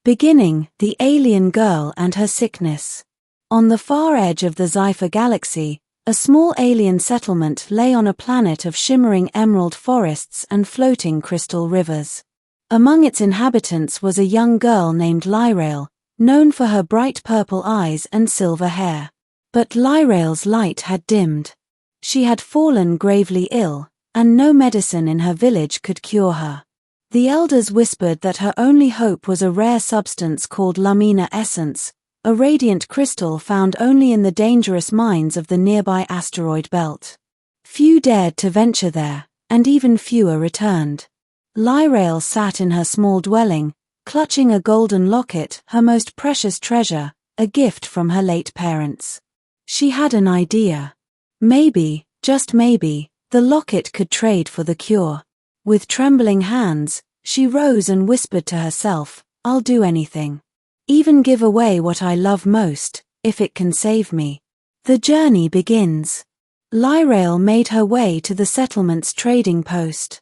Beginning, the alien girl and her sickness. On the far edge of the sci-fi galaxy, a small alien settlement lay on a planet of shimmering emerald forests and floating crystal rivers. Among its inhabitants was a young girl named Lyrael, known for her bright purple eyes and silver hair. But Lyrael's light had dimmed. She had fallen gravely ill, and no medicine in her village could cure her. The elders whispered that her only hope was a rare substance called Lumina essence, a radiant crystal found only in the dangerous mines of the nearby asteroid belt. Few dared to venture there, and even fewer returned. Lyrael sat in her small dwelling, clutching a golden locket, her most precious treasure, a gift from her late parents. She had an idea. Maybe, just maybe, the locket could trade for the cure. With trembling hands, she rose and whispered to herself, "I'll do anything. Even give away what I love most, if it can save me." The journey begins. Lyrael made her way to the settlement's trading post.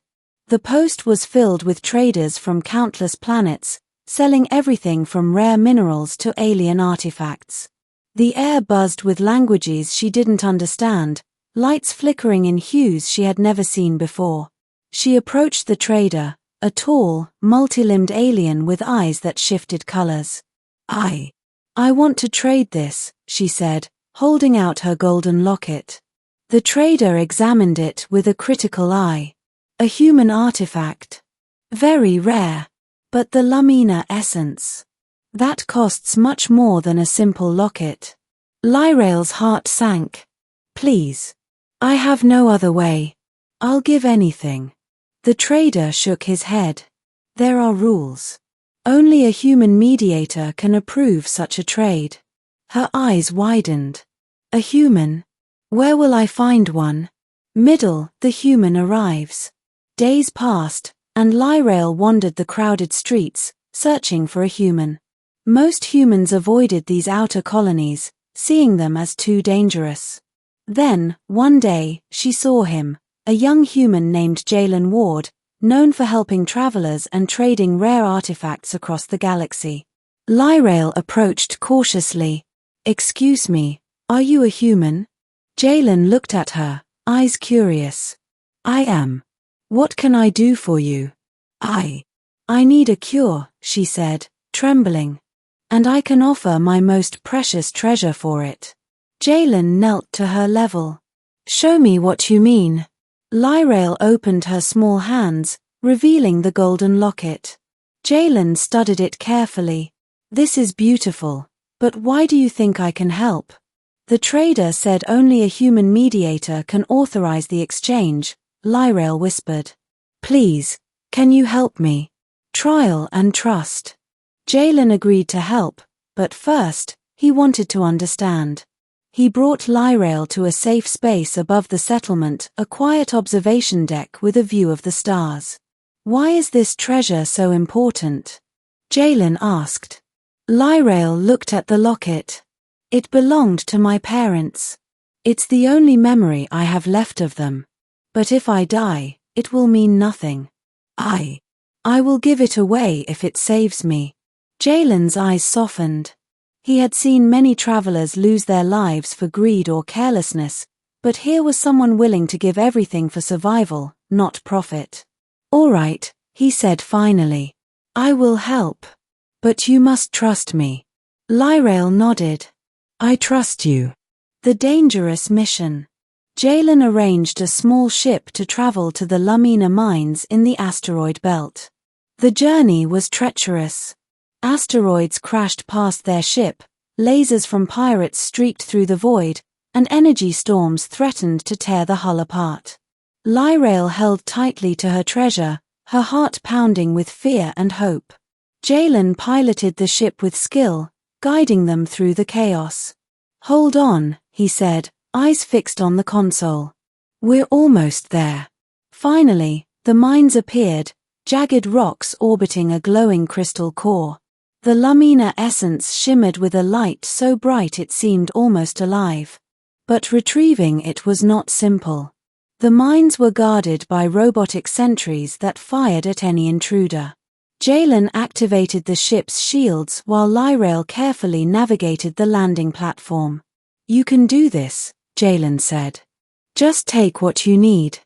The post was filled with traders from countless planets, selling everything from rare minerals to alien artifacts. The air buzzed with languages she didn't understand, lights flickering in hues she had never seen before. She approached the trader, a tall, multi-limbed alien with eyes that shifted colors. I want to trade this," she said, holding out her golden locket. The trader examined it with a critical eye. A human artifact. Very rare. But the Lumina essence. That costs much more than a simple locket. Lyrael's heart sank. "Please. I have no other way. I'll give anything." The trader shook his head. "There are rules. Only a human mediator can approve such a trade." Her eyes widened. "A human? Where will I find one?" The human arrives. Days passed, and Lyrael wandered the crowded streets, searching for a human. Most humans avoided these outer colonies, seeing them as too dangerous. Then, one day, she saw him, a young human named Jalen Ward, known for helping travelers and trading rare artifacts across the galaxy. Lyrael approached cautiously. "Excuse me, are you a human?" Jalen looked at her, eyes curious. "I am. What can I do for you?" I need a cure," she said, trembling. "And I can offer my most precious treasure for it." Jalen knelt to her level. "Show me what you mean." Lyrael opened her small hands, revealing the golden locket. Jalen studied it carefully. "This is beautiful, but why do you think I can help?" The trader said only a human mediator can authorize the exchange. Lyrael whispered. "Please, can you help me? Trial and trust." Jalen agreed to help, but first, he wanted to understand. He brought Lyrael to a safe space above the settlement, a quiet observation deck with a view of the stars. "Why is this treasure so important?" Jalen asked. Lyrael looked at the locket. "It belonged to my parents. It's the only memory I have left of them. But if I die, it will mean nothing. I will give it away if it saves me." Jalen's eyes softened. He had seen many travelers lose their lives for greed or carelessness, but here was someone willing to give everything for survival, not profit. "All right," he said finally. "I will help. But you must trust me." Lyrael nodded. "I trust you." The dangerous mission. Jalen arranged a small ship to travel to the Lumina mines in the asteroid belt. The journey was treacherous. Asteroids crashed past their ship, lasers from pirates streaked through the void, and energy storms threatened to tear the hull apart. Lyrael held tightly to her treasure, her heart pounding with fear and hope. Jalen piloted the ship with skill, guiding them through the chaos. "Hold on," he said, eyes fixed on the console. "We're almost there." Finally, the mines appeared, jagged rocks orbiting a glowing crystal core. The Lumina essence shimmered with a light so bright it seemed almost alive. But retrieving it was not simple. The mines were guarded by robotic sentries that fired at any intruder. Jalen activated the ship's shields while Lyrail carefully navigated the landing platform. "You can do this," Jalen said. "Just take what you need."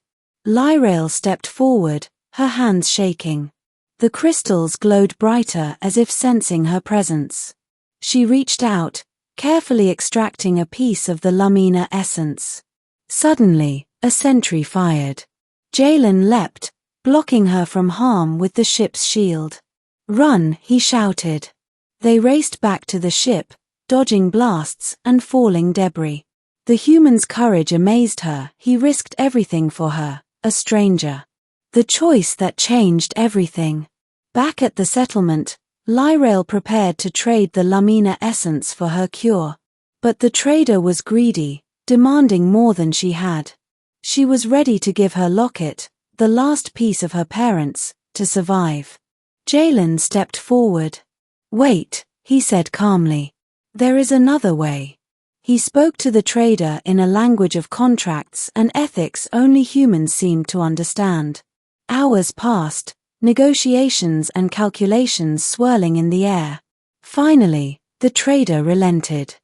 Lyrail stepped forward, her hands shaking. The crystals glowed brighter as if sensing her presence. She reached out, carefully extracting a piece of the Lumina essence. Suddenly, a sentry fired. Jalen leapt, blocking her from harm with the ship's shield. "Run," he shouted. They raced back to the ship, dodging blasts and falling debris. The human's courage amazed her. He risked everything for her, a stranger. The choice that changed everything. Back at the settlement, Lyrail prepared to trade the Lumina essence for her cure. But the trader was greedy, demanding more than she had. She was ready to give her locket, the last piece of her parents, to survive. Jalen stepped forward. "Wait," he said calmly. "There is another way." He spoke to the trader in a language of contracts and ethics only humans seemed to understand. Hours passed, negotiations and calculations swirling in the air. Finally, the trader relented.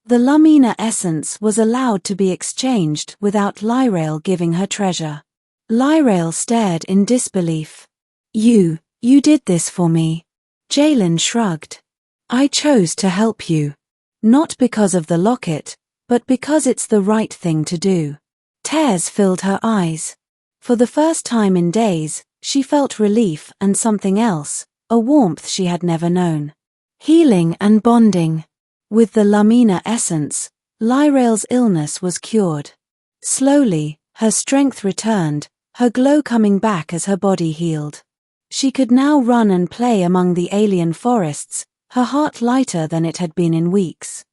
The Lumina essence was allowed to be exchanged without Lyrail giving her treasure. Lyrail stared in disbelief. You did this for me." Jalen shrugged. "I chose to help you. Not because of the locket, but because it's the right thing to do." Tears filled her eyes. For the first time in days, she felt relief and something else, a warmth she had never known. Healing and bonding. With the Lumina essence, Lyrail's illness was cured. Slowly, her strength returned, her glow coming back as her body healed. She could now run and play among the alien forests, her heart lighter than it had been in weeks.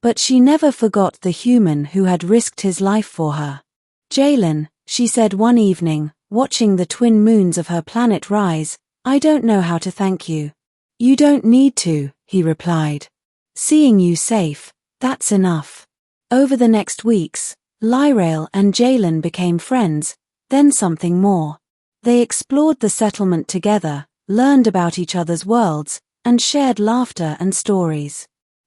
But she never forgot the human who had risked his life for her. "Jalen," she said one evening, watching the twin moons of her planet rise, "I don't know how to thank you." "You don't need to," he replied. "Seeing you safe, that's enough." Over the next weeks, Lyrail and Jalen became friends, then something more. They explored the settlement together, learned about each other's worlds, and shared laughter and stories.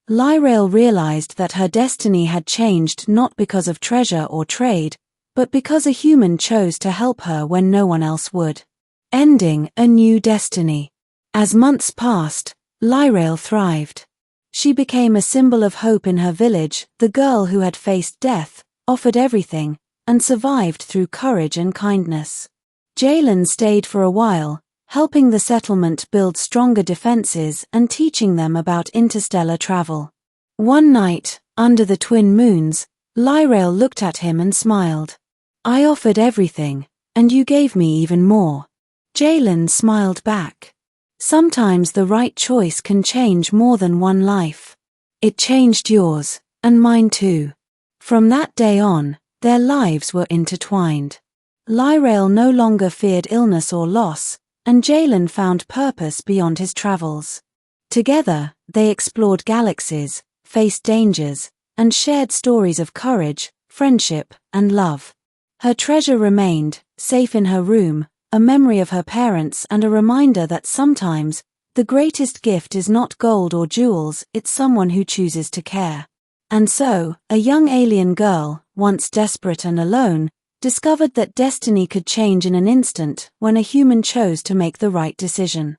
Lyrail realized that her destiny had changed not because of treasure or trade, but because a human chose to help her when no one else would. Ending a new destiny. As months passed, Lyrail thrived. She became a symbol of hope in her village, the girl who had faced death, offered everything, and survived through courage and kindness. Jalen stayed for a while, helping the settlement build stronger defenses and teaching them about interstellar travel. One night, under the twin moons, Lyrail looked at him and smiled. "I offered everything, and you gave me even more." Jalen smiled back. "Sometimes the right choice can change more than one life." It changed yours, and mine too. From that day on, their lives were intertwined. Lyrail no longer feared illness or loss, and Jalen found purpose beyond his travels. Together, they explored galaxies, faced dangers, and shared stories of courage, friendship, and love. Her treasure remained, safe in her room, a memory of her parents and a reminder that sometimes, the greatest gift is not gold or jewels, it's someone who chooses to care. And so, a young alien girl, once desperate and alone, discovered that destiny could change in an instant when a human chose to make the right decision.